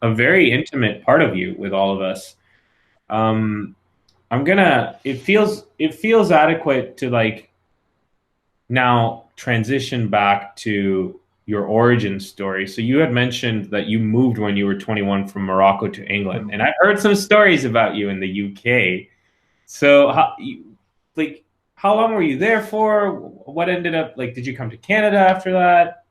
a very intimate part of you with all of us. Um, it feels adequate to like now transition back to your origin story. So you had mentioned that you moved when you were 21 from Morocco to England, and I've heard some stories about you in the UK. So like how long were you there for? What ended up like did you come to Canada after that?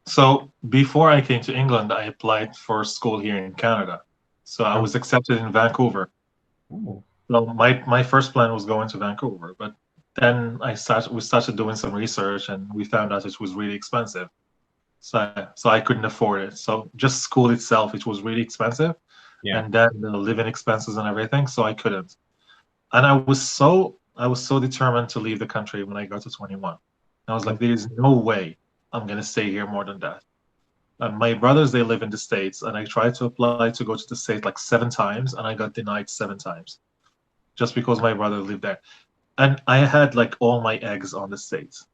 So before I came to England, I applied for school here in Canada. So I Oh, was accepted in Vancouver. oh, So my first plan was going to Vancouver, but then we started doing some research and we found out it was really expensive. So I couldn't afford it. So just school itself, it was really expensive, yeah. and then the living expenses and everything, so I couldn't. And I was so determined to leave the country when I got to 21. I was like, there is no way I'm gonna stay here more than that. And my brothers, they live in the States, and I tried to apply to go to the States like 7 times, and I got denied 7 times just because my brother lived there. And I had like all my eggs on the States.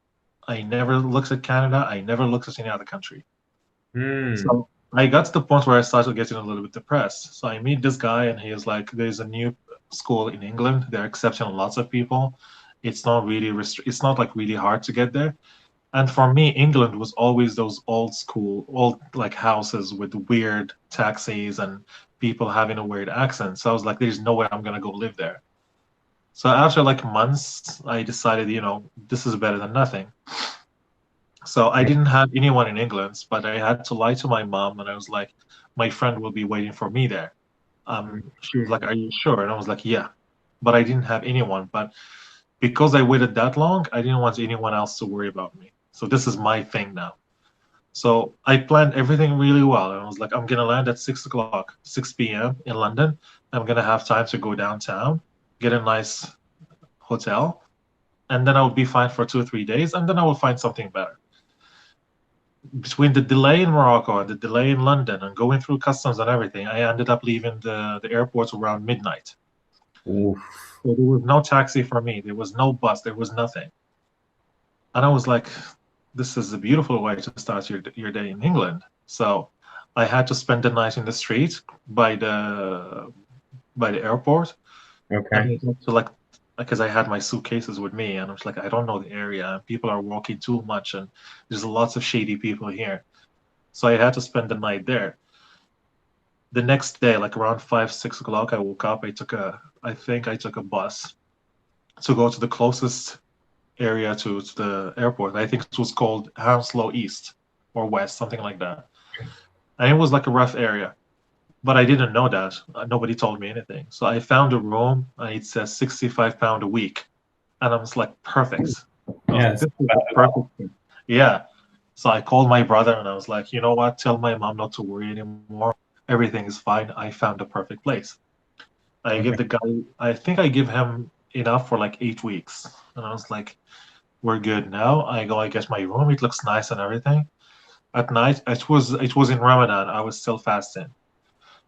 I never looked at Canada. I never looked at any other country. Hmm. So I got to the point where I started getting a little bit depressed. So I meet this guy, and he is like, "There's a new school in England. They're accepting lots of people. It's not really it's not like really hard to get there." And for me, England was always those old school, old like houses with weird taxis and people having a weird accent. So I was like, "There's no way I'm gonna go live there." So after like months, I decided, this is better than nothing. So I didn't have anyone in England, but I had to lie to my mom, and I was like, my friend will be waiting for me there. She was like, "Are you sure?" And I was like, "Yeah." But I didn't have anyone. But because I waited that long, I didn't want anyone else to worry about me. So this is my thing now. So I planned everything really well. And I was like, I'm gonna land at 6 o'clock, 6 p.m. in London. I'm gonna have time to go downtown, get a nice hotel, and then I will be fine for 2 or 3 days, and then I will find something better. Between the delay in Morocco and the delay in London and going through customs and everything, I ended up leaving the airport around midnight. Oof. So there was no taxi for me, there was no bus, there was nothing. And I was like, this is a beautiful way to start your day in England. So I had to spend the night in the street by the airport, and Okay. I had to like because I had my suitcases with me, and I was like, I don't know the area, and people are walking too much, and there's lots of shady people here. So I had to spend the night there. The next day, like around 5, 6 o'clock, I woke up. I think I took a bus to go to the closest area to the airport. I think it was called Hounslow East or West, something like that. And it was like a rough area, but I didn't know that. Nobody told me anything. So I found a room, and it says £65 a week, and I was like, perfect. I was like, Yes. this is the perfect thing. Yeah. So I called my brother, and I was like, you know what? Tell my mom not to worry anymore. Everything is fine. I found the perfect place. I give Okay. the guy, I think I give him enough for like 8 weeks. And I was like, we're good now. I get my room. It looks nice and everything. At night, it was in Ramadan. I was still fasting.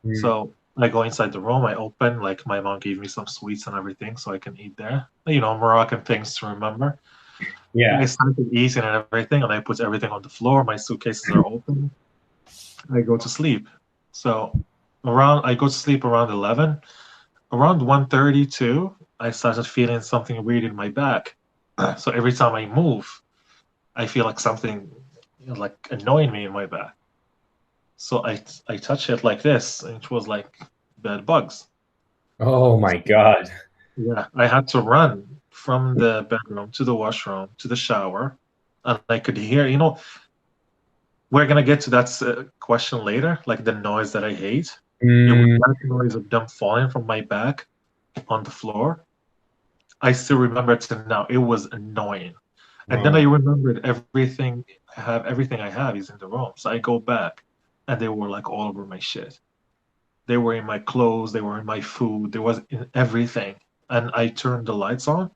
Mm. So I go inside the room. I open, like my mom gave me some sweets and everything, so I can eat there. Moroccan things to remember. I Yeah. started eating and everything, and I put everything on the floor. My suitcases are open. I go to sleep. So I go to sleep around 11. Around 1:32, I started feeling something weird in my back. So every time I move, I feel like something like annoying me in my back. So I touch it like this, and it was like bed bugs. Oh my God. Yeah, I had to run from the bedroom to the washroom to the shower, and I could hear, we're gonna get to that question later, like the noise that I hate. It was Mm, that noise of them falling from my back on the floor. I still remember it to now. It was annoying. And then I oh, remembered everything I have is in the room. So I go back, and they were like all over my shit. They were in my clothes, they were in my food, there was in everything. And I turned the lights on,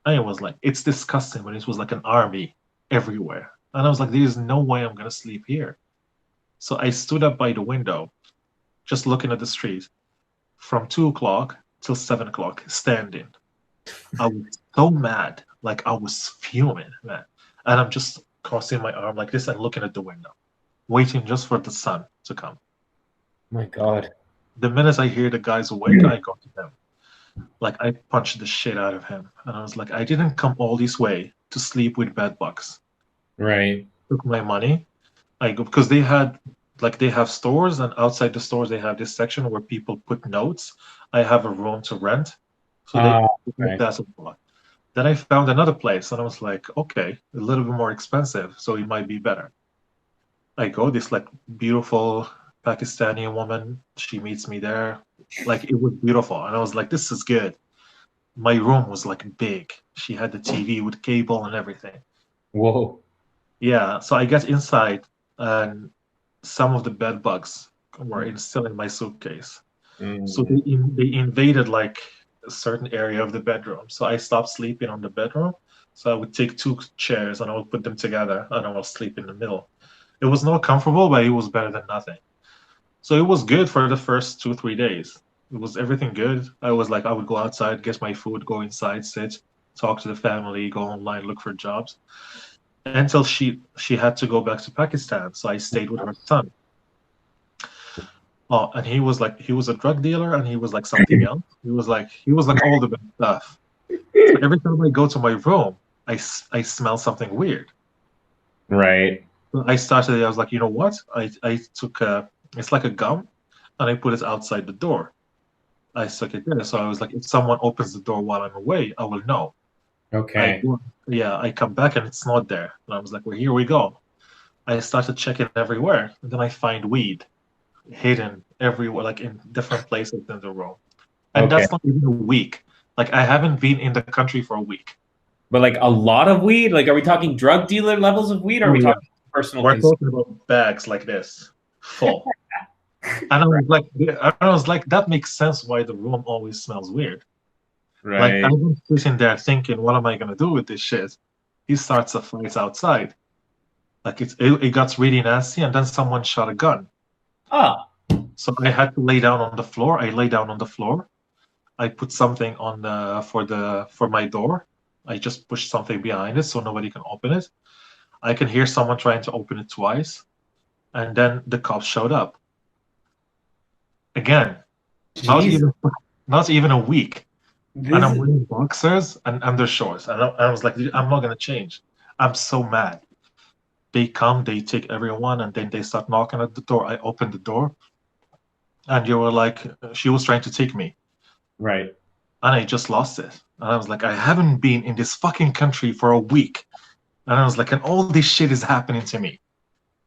and it was like, it's disgusting, but it was like an army everywhere. And I was like, there's no way I'm gonna sleep here. So I stood up by the window, just looking at the street from 2 o'clock till 7 o'clock, standing. I was so mad, like I was fuming, man. And I'm just crossing my arm like this and looking at the window, waiting just for the sun to come. My God. The minute I hear the guy's awake, I go to him. Like I punched the shit out of him, and I was like, I didn't come all this way to sleep with bed bugs. Right. Took my money. I go because they have stores, and outside the stores they have this section where people put notes. I have a room to rent, so Ah, okay. that's a lot. Then I found another place, and I was like, okay, a little bit more expensive, so it might be better. I go, this like beautiful Pakistani woman, she meets me there. Like it was beautiful, and I was like, this is good. My room was like big. She had the TV with cable and everything. Whoa. Yeah, so I get inside, and some of the bed bugs were still in my suitcase. So Mm. they invaded like a certain area of the bedroom. So I stopped sleeping on the bedroom. So I would take two chairs and I would put them together and I will sleep in the middle. It was not comfortable, but it was better than nothing. So it was good for the first 2, 3 days. It was everything good. I was like, I would go outside, get my food, go inside, sit, talk to the family, go online, look for jobs. Until she had to go back to Pakistan. So I stayed with her son. Oh, and he was a drug dealer and he was like something else. He was like all the bad stuff. So every time I go to my room, I smell something weird. Right. So I was like, you know what? I took it's like a gum and I put it outside the door. I stuck it there. So I was like, if someone opens the door while I'm away, I will know. I Okay. go, yeah, I come back and it's not there. And I was like, well, here we go. I started checking everywhere. And then I find weed hidden everywhere, like in different places in the room. And Okay. that's not even a week. Like I haven't been in the country for a week. But like a lot of weed? Like, are we talking drug dealer levels of weed? Or are Oh we yeah. talking personal We're consumption? talking about bags like this, full. And I was like, yeah, I was like, that makes sense why the room always smells weird. Like I Right. was sitting there thinking, what am I gonna do with this shit? He starts a fight outside. Like it got really nasty, and then someone shot a gun. Ah, So I had to lay down on the floor. I lay down on the floor. I put something on for my door. I just pushed something behind it so nobody can open it. I can hear someone trying to open it twice, and then the cops showed up again. Not jeez. even not even a week, and This I'm is wearing boxers and undershorts, and I was like, I'm not gonna change. I'm so mad. They come, they take everyone, and then they start knocking at the door. I opened the door, and you were like, she was trying to take me, right. and I just lost it. And I was like, I haven't been in this fucking country for a week. And I was like, and all this shit is happening to me.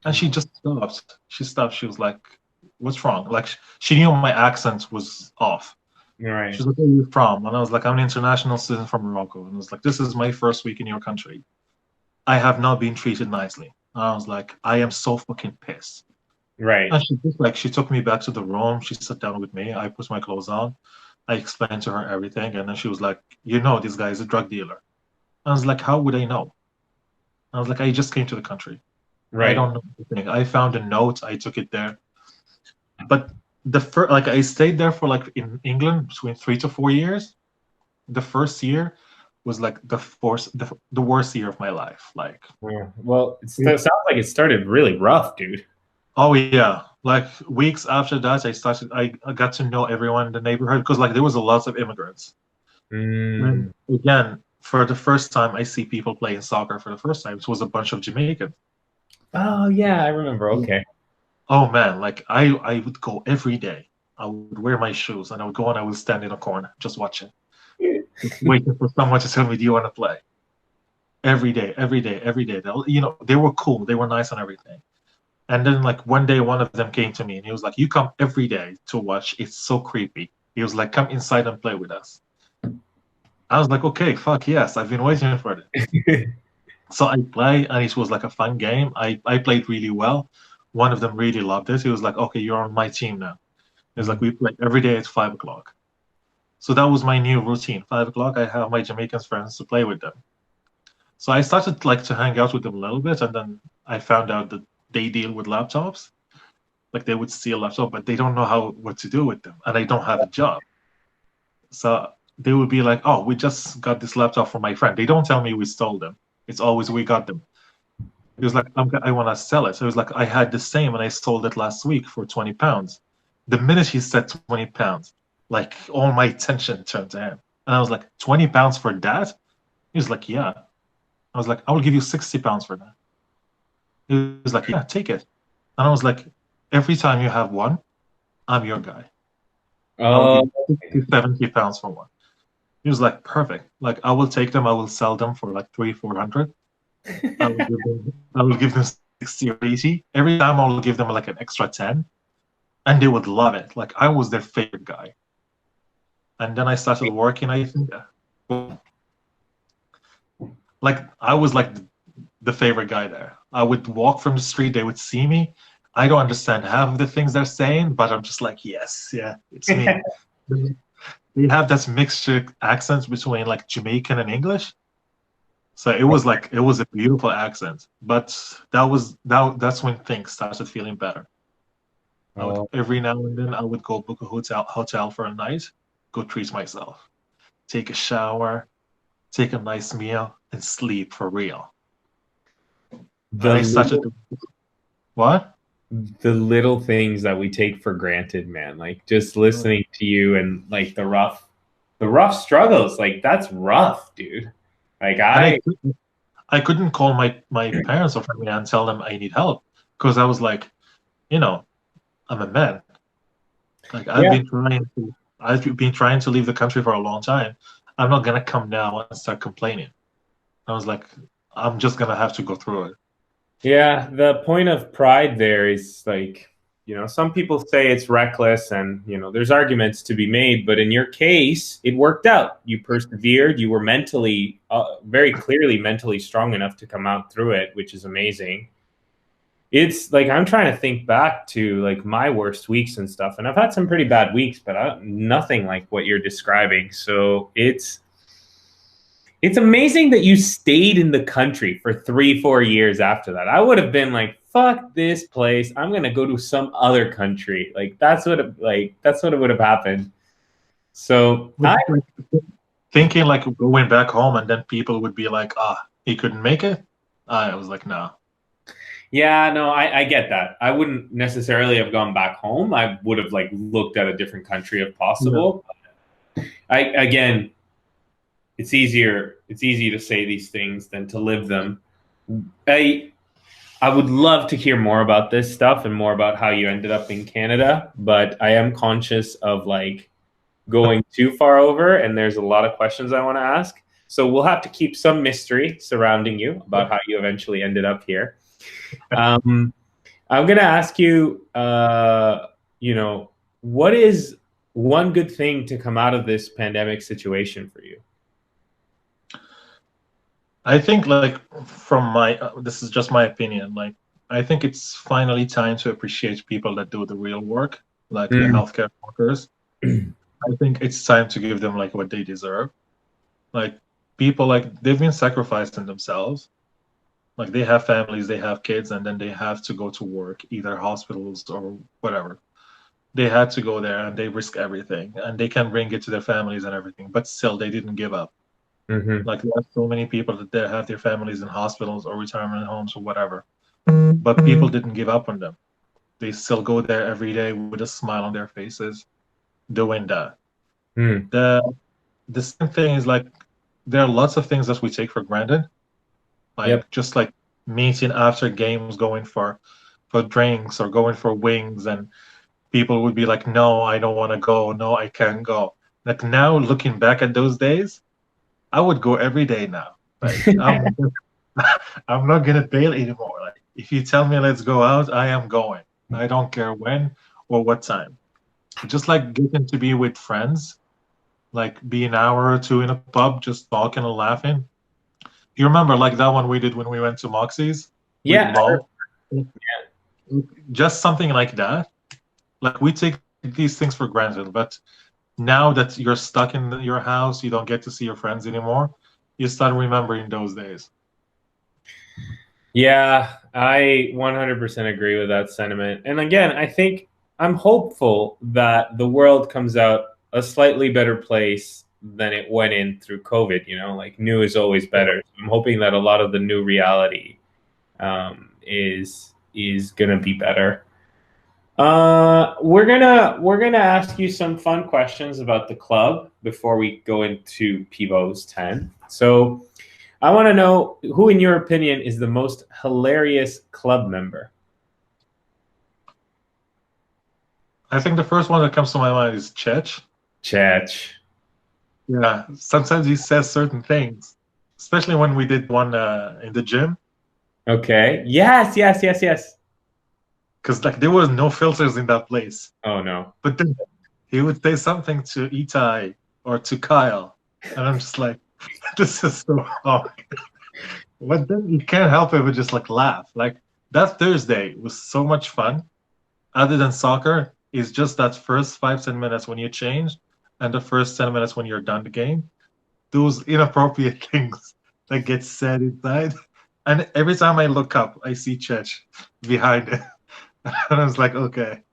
And she just stopped. She stopped. She was like, what's wrong? Like, she knew my accent was off. She Right. was like, where are you from? And I was like, I'm an international student from Morocco. And I was like, this is my first week in your country. I have not been treated nicely. And I was like, I am so fucking pissed. Right. And she just like, she took me back to the room. She sat down with me. I put my clothes on. I explained to her everything. And then she was like, you know, this guy is a drug dealer. I was like, how would I know? I was like, I just came to the country. I Right. don't know anything. I found a note. I took it there. But the first, like, I stayed there for like in England between 3 to 4 years. The first year was like the worst year of my life. Like, Yeah. Well, it sounds like it started really rough, dude. oh yeah, like weeks after that, I got to know everyone in the neighborhood because like there was a lot of immigrants. And Mm. again, for the first time, I see people playing soccer for the first time. It was a bunch of Jamaicans. Oh yeah, I remember. Okay. Oh man, like I would go every day. I would wear my shoes and I would go and I would stand in a corner just watching, just waiting for someone to tell me, "Do you want to play?" Every day, every day, every day. They were cool, they were nice and everything. And then like one day, one of them came to me and he was like, "You come every day to watch. It's so creepy." He was like, "Come inside and play with us." I was like, "Okay, fuck yes, I've been waiting for this." So I play and it was like a fun game. I played really well. One of them really loved it. He was like, "Okay, you're on my team now." It's like we play every day at 5 o'clock. So that was my new routine. 5 o'clock, I have my Jamaican friends to play with them. So I started like to hang out with them a little bit, and then I found out that they deal with laptops. Like they would steal laptop, but they don't know how what to do with them, and I don't have a job. So they would be like, "Oh, we just got this laptop from my friend." They don't tell me we stole them. It's always we got them. He was like, I want to sell it. So it was like, I had the same and I sold it last week for £20. The minute he said 20 pounds, like all my attention turned to him. And I was like, 20 pounds for that? He was like, yeah. I was like, I will give you 60 pounds for that. He was like, yeah, take it. And I was like, every time you have one, I'm your guy. I will give Oh, you 60, 70 pounds for one. He was like, perfect. Like, I will take them. I will sell them for like 400. I will give them 60 or 80. Every time I will give them like an extra 10. And they would love it. Like, I was their favorite guy. And then I started working, I think. Like, I was like the favorite guy there. I would walk from the street, they would see me. I don't understand half of the things they're saying, but I'm just like, yes, yeah, it's me. They have that mixture accent between like Jamaican and English. So it was like it was a beautiful accent. But that's when things started feeling better. I would oh, every now and then I would go book a hotel for a night, go treat myself, take a shower, take a nice meal, and sleep for real. the I started little, to what? the little things that we take for granted, man. Like just listening to you and like the rough struggles. Like that's rough, dude. Like And I couldn't call my parents or family and tell them I need help because I was like, you know, I'm a man. Like yeah, I've been trying to leave the country for a long time. I'm not gonna come now and start complaining. I was like, I'm just gonna have to go through it. yeah. The point of pride there is like, some people say it's reckless and, there's arguments to be made, but in your case, it worked out. You persevered. You were mentally, very clearly mentally strong enough to come out through it, which is amazing. It's like I'm trying to think back to like my worst weeks and stuff, and I've had some pretty bad weeks, but nothing like what you're describing. So it's amazing that you stayed in the country for 3, 4 years after that. I would have been like, fuck this place. I'm gonna go to some other country. Like that's what would have happened. So But, like, thinking like going back home and then people would be like, ah, he couldn't make it. I was like, no. yeah, no, I get that. I wouldn't necessarily have gone back home. I would have like looked at a different country if Yeah. possible. I again, it's easy to say these things than to live them. I I would love to hear more about this stuff and more about how you ended up in Canada, but I am conscious of like going too far over and there's a lot of questions I want to ask. So we'll have to keep some mystery surrounding you about how you eventually ended up here. Um, I'm going to ask you, what is one good thing to come out of this pandemic situation for you? I think like from my this is just my opinion. Like I think it's finally time to appreciate people that do the real work, like the Mm. healthcare workers. I think it's time to give them like what they deserve. Like people like they've been sacrificing themselves. Like they have families, they have kids, and then they have to go to work, either hospitals or whatever. They had to go there and they risk everything and they can bring it to their families and everything, but still they didn't give up. Hmm. Like there are so many people that they have their families in hospitals or retirement homes or whatever, but people didn't give up on them. They still go there every day with a smile on their faces, doing that. Mm. The the same thing is like there are lots of things that we take for granted, Yep. like just like meeting after games, going for drinks or going for wings, and people would be like, "No, I don't want to go. No, I can't go." Like now, looking back at those days, I would go every day now. Like I'm not gonna bail anymore. Like if you tell me let's go out, I am going. I don't care when or what time. Just like getting to be with friends, like be an hour or two in a pub, just talking and laughing. You remember like that one we did when we went to Moxie's with Yeah. Mo? Just something like that. Like we take these things for granted, but now that you're stuck in your house, you don't get to see your friends anymore. You start remembering those days. Yeah, I 100% agree with that sentiment. And again, I think I'm hopeful that the world comes out a slightly better place than it went in through COVID. Like new is always better. So I'm hoping that a lot of the new reality is going to be better. We're gonna ask you some fun questions about the club before we go into Pivo's 10. So I want to know who, in your opinion, is the most hilarious club member. I think the first one that comes to my mind is Chech. Chech. Yeah, sometimes he says certain things, especially when we did one in the gym, Okay. Yes, yes, yes, yes. because like there was no filters in that place. Oh no. But then he would say something to Itai or to Kyle, and I'm just like, this is so wrong. But then you can't help it but just like laugh. Like that Thursday was so much fun. Other than soccer, is just that first 5-10 minutes when you change, and the first 10 minutes when you're done the game. Those inappropriate things that get said inside. And every time I look up, I see Chech behind it. And I was like, okay.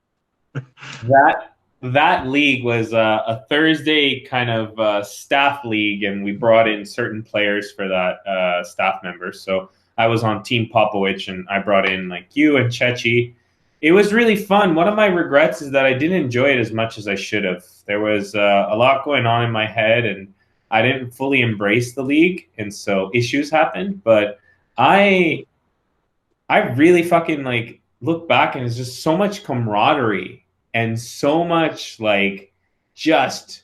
That league was a Thursday kind of staff league, and we brought in certain players for that staff members. So I was on Team Popovich, and I brought in like you and Chechi. It was really fun. One of my regrets is that I didn't enjoy it as much as I should have. There was a lot going on in my head, and I didn't fully embrace the league, and so issues happened. But I I really fucking like look back, and it's just so much camaraderie and so much like just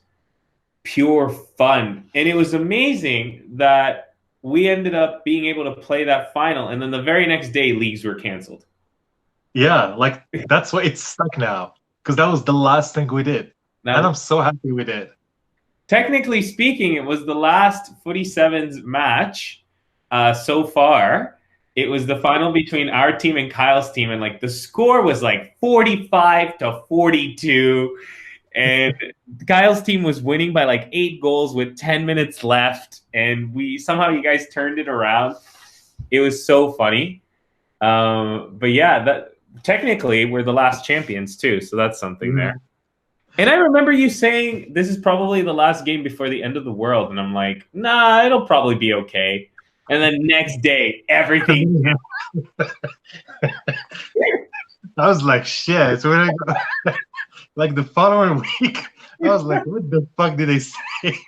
pure fun. And it was amazing that we ended up being able to play that final, and then the very next day leagues were canceled. Yeah, like that's why it's stuck now. Because that was the last thing we did. And Now, I'm so happy we did. technically speaking, it was the last Footy Sevens match so far. It was the final between our team and Kyle's team, and like the score was like 45-42, and Kyle's team was winning by like 8 goals with 10 minutes left, and we somehow you guys turned it around. It was so funny. But yeah, that technically we're the last champions too, so that's something there. And I remember you saying this is probably the last game before the end of the world, and I'm like, nah, it'll probably be okay. And then next day, everything. I was like, shit. So when I go, like the following week, I was like, what the fuck did they say?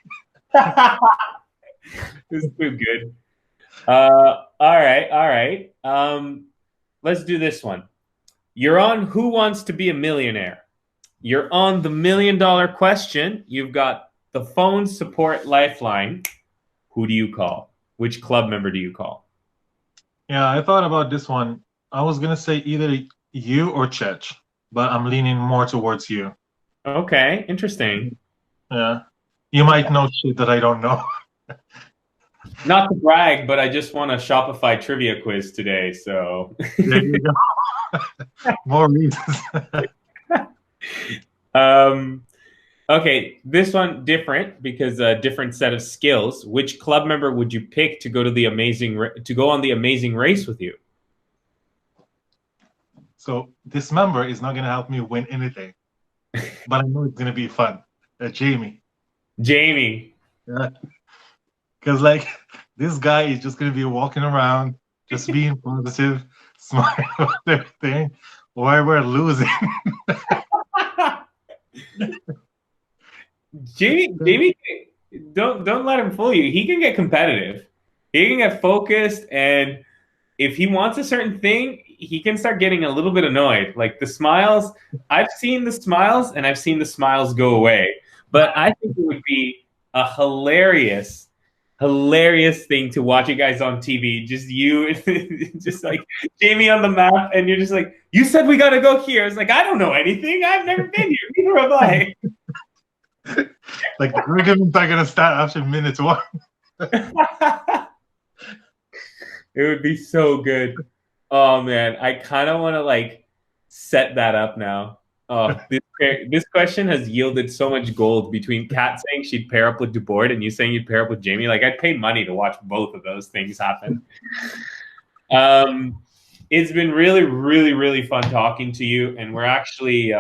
It was too good. All right, all right. Let's do this one. You're on Who Wants to Be a Millionaire? You're on the $1 million question. You've got the phone support lifeline. Who do you call? Which club member do you call? Yeah, I thought about this one. I was gonna say either you or Chech, but I'm leaning more towards you. Okay, interesting. Yeah. You might know shit that I don't know. Not to brag, but I just won a Shopify trivia quiz today, so There you go. More reasons. um okay, this one different because a different set of skills. Which club member would you pick to go to to go on the amazing race with you? So this member is not gonna help me win anything, but I know it's gonna be fun. Jamie. Jamie. Yeah. Because like this guy is just gonna be walking around, just being positive, smiling about everything, while we're losing. Jamie, don't let him fool you. He can get competitive. He can get focused, and if he wants a certain thing, he can start getting a little bit annoyed. Like the smiles, I've seen the smiles, and I've seen the smiles go away. But I think it would be a hilarious thing to watch you guys on TV. Just you, just like Jamie on the map, and you're just like, you said we got to go here. It's like, I don't know anything. I've never been here. Neither have I. Like the arguments are gonna start after minute one. It would be so good. Oh man, I kind of want to like set that up now. Oh, this question has yielded so much gold between Kat saying she'd pair up with Dubord and you saying you'd pair up with Jamie. Like I'd pay money to watch both of those things happen. It's been really, really, really fun talking to you, and we're actually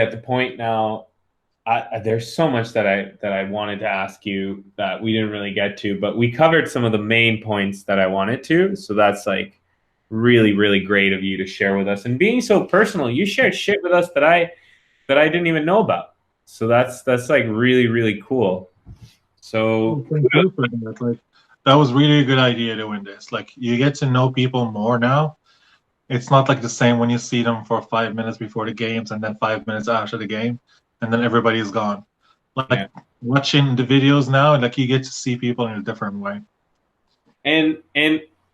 at the point now. There's so much that I wanted to ask you that we didn't really get to, but we covered some of the main points that I wanted to. So that's like really, really great of you to share with us, and being so personal. You shared shit with us that I didn't even know about. So that's like really, really cool. So Oh, thank you for that. Like, that was really a good idea doing this. Like, you get to know people more now. It's not like the same when you see them for 5 minutes before the games and then 5 minutes after the game, and then everybody's gone. Like, yeah. watching the videos now, like, you get to see people in a different way. And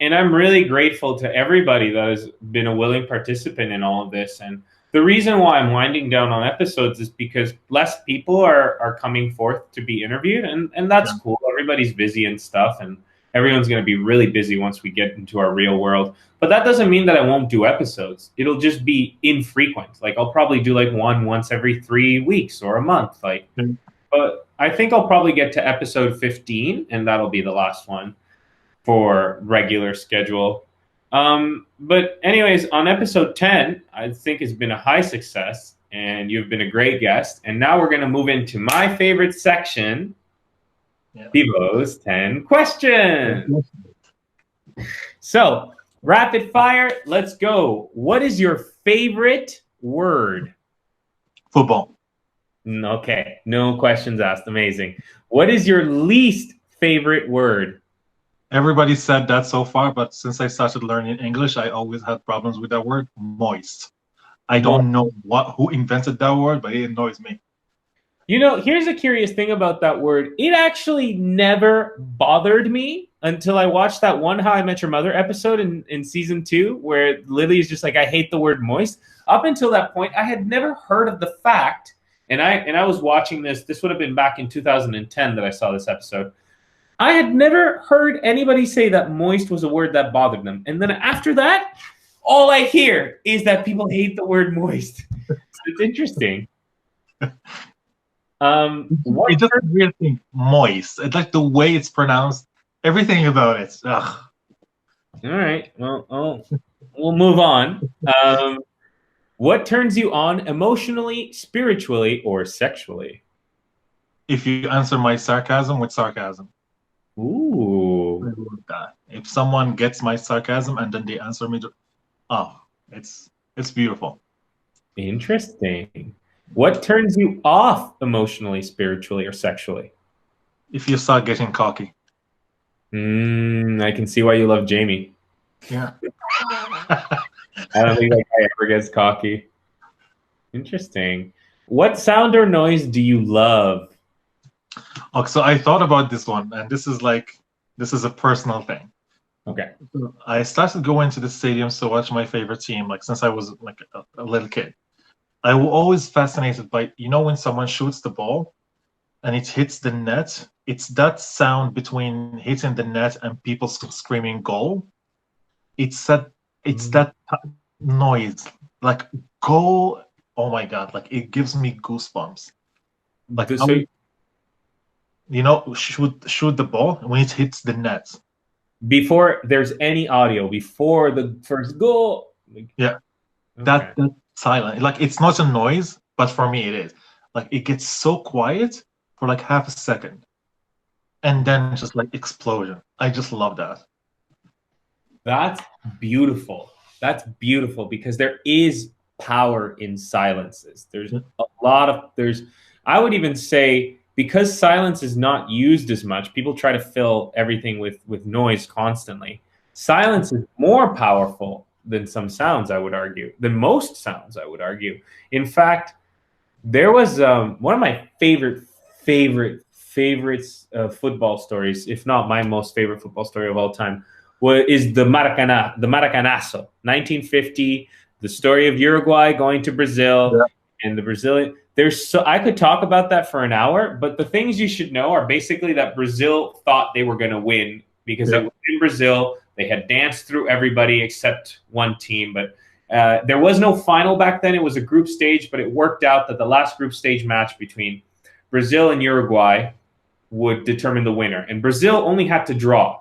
I'm really grateful to everybody that has been a willing participant in all of this. And the reason why I'm winding down on episodes is because less people are coming forth to be interviewed, and that's Yeah. cool. Everybody's busy and stuff, and everyone's going to be really busy once we get into our real world. But that doesn't mean that I won't do episodes. It'll just be infrequent. Like I'll probably do like one once every 3 weeks or a month. Like, Mm. but I think I'll probably get to episode 15, and that'll be the last one for regular schedule. But anyways, on episode 10, I think it's been a high success, and you've been a great guest. And now we're going to move into my favorite section, Yeah. Pivo's 10 questions. So, rapid fire, let's go. What is your favorite word? Football. Okay, no questions asked. Amazing. What is your least favorite word? Everybody said that so far, but since I started learning English, I always had problems with that word, moist. I don't know who invented that word, but it annoys me. You know, here's a curious thing about that word. It actually never bothered me until I watched that one How I Met Your Mother episode in season 2, where Lily is just like, I hate the word moist. Up until that point, I had never heard of the fact, and I was watching this would have been back in 2010 that I saw this episode. I had never heard anybody say that moist was a word that bothered them. And then after that, all I hear is that people hate the word moist. So it's interesting. It's just a weird thing, moist. It's like the way it's pronounced, everything about it. Ugh. All right. Well, we'll move on. What turns you on emotionally, spiritually, or sexually? If you answer my sarcasm with sarcasm. Ooh. I love that. If someone gets my sarcasm and then they answer me, oh, it's beautiful. Interesting. What turns you off emotionally, spiritually, or sexually? If you start getting cocky. I can see why you love Jamie. Yeah. I don't think that guy ever gets cocky. Interesting. What sound or noise do you love? Okay, so I thought about this one, and this is a personal thing. Okay. I started going to the stadiums to watch my favorite team, like since I was like a little kid. I was always fascinated by, when someone shoots the ball and it hits the net, it's that sound between hitting the net and people screaming goal. It's that noise, like goal. Oh my God, like it gives me goosebumps. Like shoot the ball when it hits the net. Before there's any audio, before the first goal. Yeah. Okay. That silent, like it's not a noise, but for me it is. Like it gets so quiet for like half a second, and then just like explosion. I just love that. That's beautiful. That's beautiful because there is power in silences. There's a lot of I would even say because silence is not used as much, people try to fill everything with noise constantly. Silence is more powerful than some sounds, I would argue, than most sounds, I would argue. In fact, there was one of my favorite football stories, if not my most favorite football story of all time, is the Maracanazo, 1950, the story of Uruguay going to Brazil, and the Brazilian. I could talk about that for an hour, but the things you should know are basically that Brazil thought they were going to win because it was in Brazil. They had danced through everybody except one team, but there was no final back then. It was a group stage, but it worked out that the last group stage match between Brazil and Uruguay would determine the winner. And Brazil only had to draw,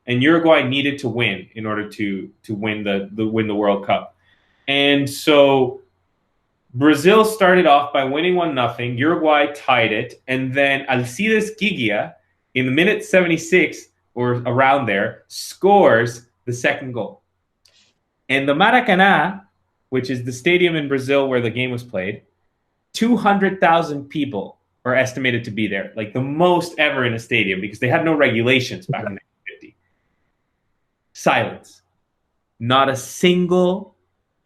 and Uruguay needed to win in order to win the World Cup. And so Brazil started off by winning 1-0. Uruguay tied it, and then Alcides Gigia in the minute 76 or around there scores the second goal. And the Maracanã, which is the stadium in Brazil where the game was played, 200,000 people are estimated to be there, like the most ever in a stadium because they had no regulations back in 1950. Silence. Not a single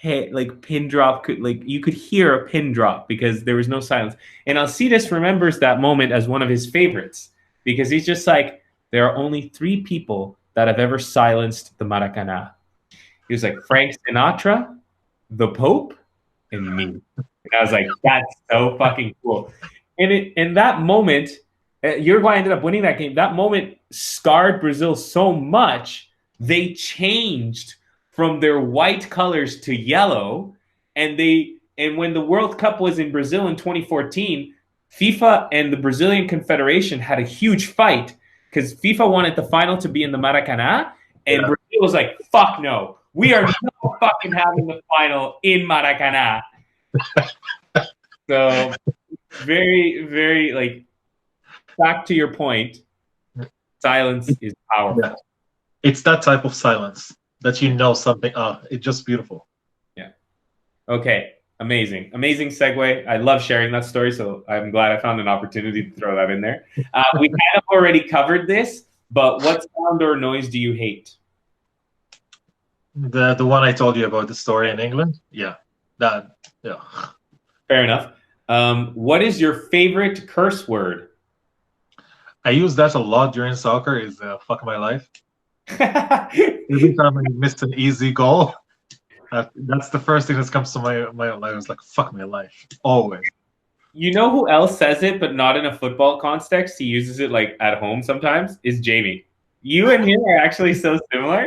like pin drop could, like, you could hear a pin drop because there was no silence. And Alcides remembers that moment as one of his favorites because he's just like, there are only 3 people that have ever silenced the Maracanã. He was like, Frank Sinatra, the Pope, and me. And I was like, that's so fucking cool. And in that moment, Uruguay ended up winning that game. That moment scarred Brazil so much, they changed from their white colors to yellow. And when the World Cup was in Brazil in 2014, FIFA and the Brazilian Confederation had a huge fight because FIFA wanted the final to be in the Maracanã, and Brazil was like, fuck no. We are not fucking having the final in Maracanã. So very, very, like, back to your point, silence is powerful. Yeah. It's that type of silence that you know something. It's just beautiful. Yeah. Okay. Amazing. Amazing segue. I love sharing that story, so I'm glad I found an opportunity to throw that in there. We kind of already covered this, but what sound or noise do you hate? The one I told you about, the story in England. Yeah. That. Yeah. Fair enough. What is your favorite curse word? I use that a lot during soccer. Is fuck my life. Every time I missed an easy goal, that's the first thing that comes to my mind. I was like, fuck my life. Always. You know who else says it, but not in a football context? He uses it like at home sometimes. Is Jamie. You and him are actually so similar.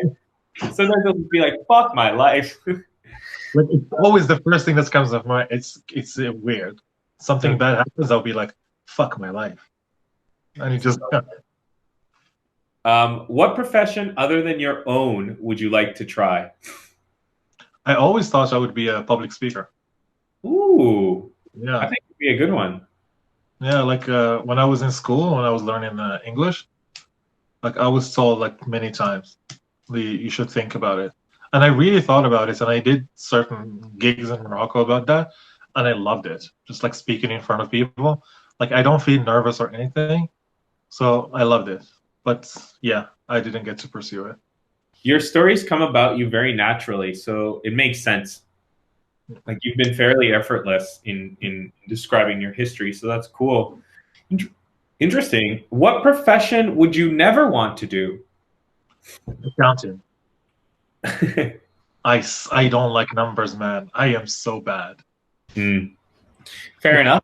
Sometimes he'll be like, "Fuck my life." Like, it's always the first thing that comes to mind. It's weird. Something bad happens, I'll be like, "Fuck my life," and it just. What profession other than your own would you like to try? I always thought I would be a public speaker. Ooh, yeah, I think it'd be a good one. Yeah, like when I was in school, when I was learning English, like I was told like many times, you should think about it. And I really thought about it, and I did certain gigs in Morocco about that, and I loved it. Just like speaking in front of people, like I don't feel nervous or anything, so I loved it. But yeah, I didn't get to pursue it. Your stories come about you very naturally, so it makes sense. Like, you've been fairly effortless in describing your history, so that's cool. Interesting. What profession would you never want to do? Accounting. I don't like numbers, man. I am so bad. Fair enough.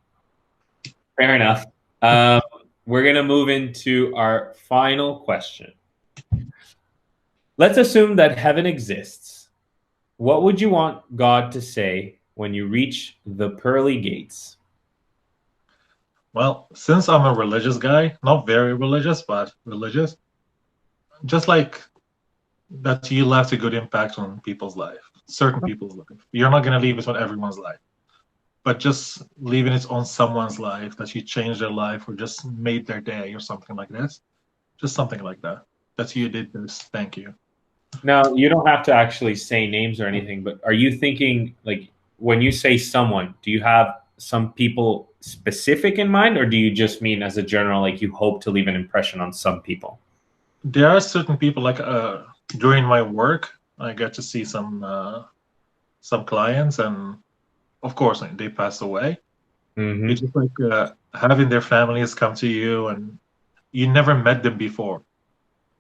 Fair enough. We're going to move into our final question. Let's assume that heaven exists. What would you want God to say when you reach the pearly gates? Well, since I'm a religious guy, not very religious, but religious, just like that you left a good impact on people's life, certain people's life. You're not going to leave it on everyone's life, but just leaving it on someone's life, that you changed their life or just made their day or something like this. Just something like that. That you did this. Thank you. Now, you don't have to actually say names or anything, but are you thinking, like, when you say someone, do you have some people specific in mind, or do you just mean as a general, like you hope to leave an impression on some people? There are certain people, like during my work, I get to see some clients, and of course they pass away. Mm-hmm. It's just like having their families come to you, and you never met them before,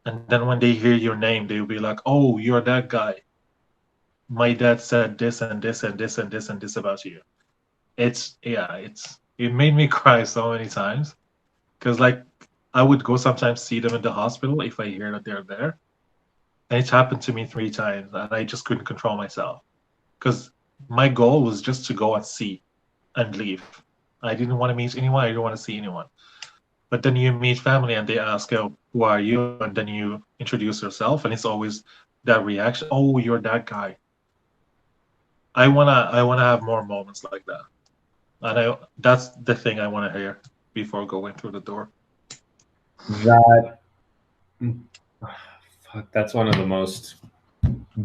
and then when they hear your name, they'll be like, "Oh, you're that guy. My dad said this and this and this and this and this about you." It made me cry so many times, because like I would go sometimes see them in the hospital if I hear that they're there. And it's happened to me 3 times, and I just couldn't control myself. Because my goal was just to go and see and leave. I didn't want to meet anyone, I didn't want to see anyone. But then you meet family and they ask, "Oh, who are you?" And then you introduce yourself, and it's always that reaction, "Oh, you're that guy." I wanna have more moments like that. And that's the thing I want to hear before going through the door. That's one of the most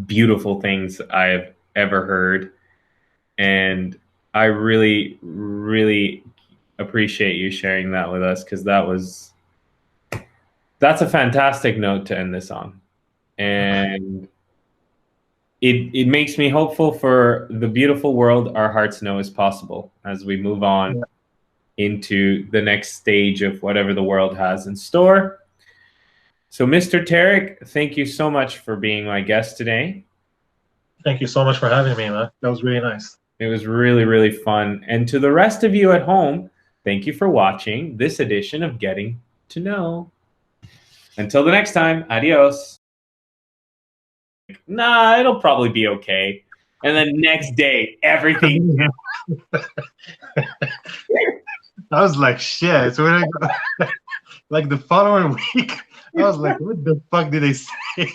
beautiful things I've ever heard. And I really, really appreciate you sharing that with us, because that's a fantastic note to end this on. And it makes me hopeful for the beautiful world our hearts know is possible as we move on into the next stage of whatever the world has in store. So, Mr. Tarik, thank you so much for being my guest today. Thank you so much for having me, man. That was really nice. It was really, really fun. And to the rest of you at home, thank you for watching this edition of Getting to Know. Until the next time, adios. Nah, it'll probably be okay. And then next day, everything. I was like, shit. So when like the following week, I was like, what the fuck did they say?